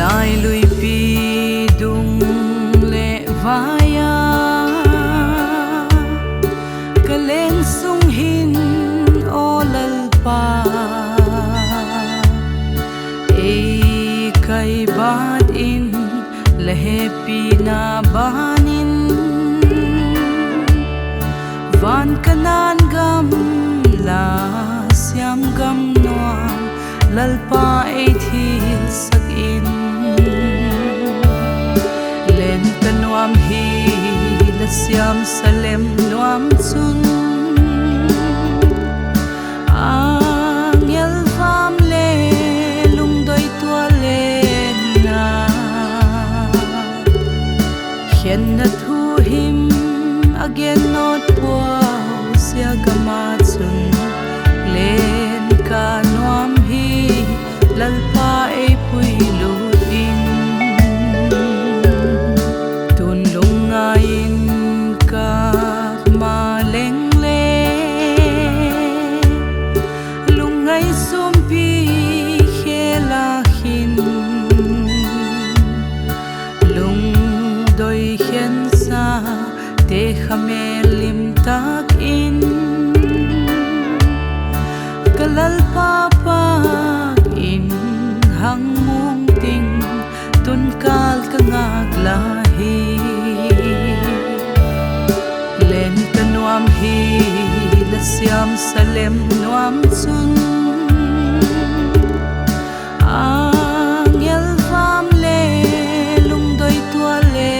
Lai lui pi dung lệ vaya ka len sung hin o lal pa e kai bat in lehe pi na banin van kanan gam la siam gam noam lal pa e thil sak in nuam hi la siam salem nuam chun ang yel vam le lung doi tua le na hian na thu him again not wow sia gama chun len ka nuam hi lalpa e pui lu te khamelim tak in kalal papa in hang mung ting tun kal kangak lahi len tanuam hi la siam salem nuam chun ang yel vam le lung doi tua le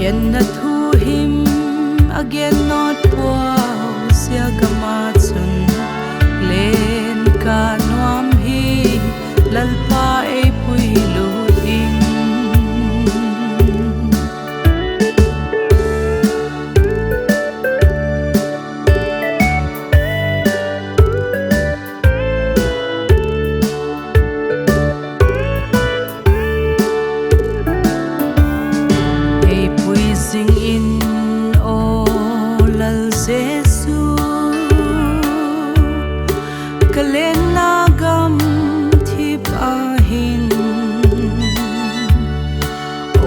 hian na thu him again not wow sia gama chun len ka nuam hi lalpa e pui lu in kalen nagam thip ahin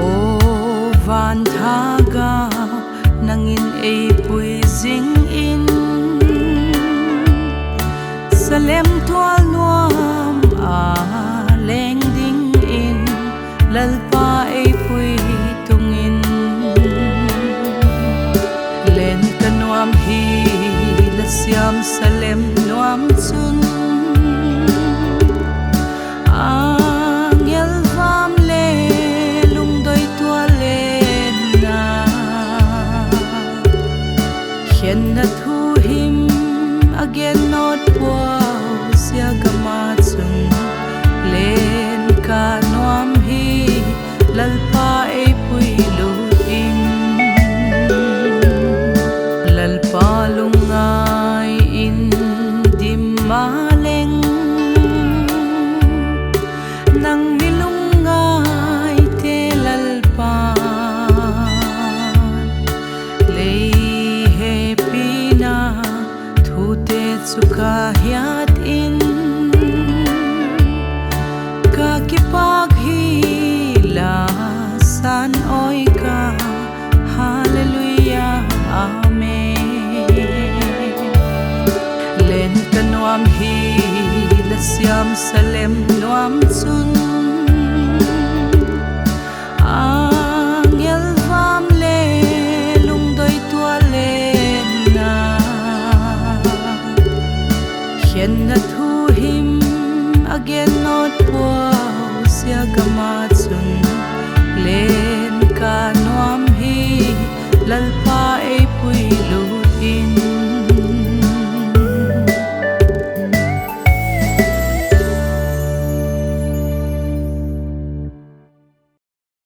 o van thaga nangin ei pui jing in salem tual nuam a leng ding in lalpa ei pui tungin len kanuam hi la siam salem nuam chun ang yel vam le lung doi tua le na hian na thu him again not wow sia gama chun len ka nuam hi lalpa e pui lu in lalpa lungai in dim maleng nang milungai te lalpa le he pina thu te chuka hiat in ka ki pak hi la san oi ka hallelujah amen len ka nuam hi la siam salem nuam chun ang yel vam le lung doi tua le na hian na thu him again not wow sia gama chun len ka nuam hi lalpa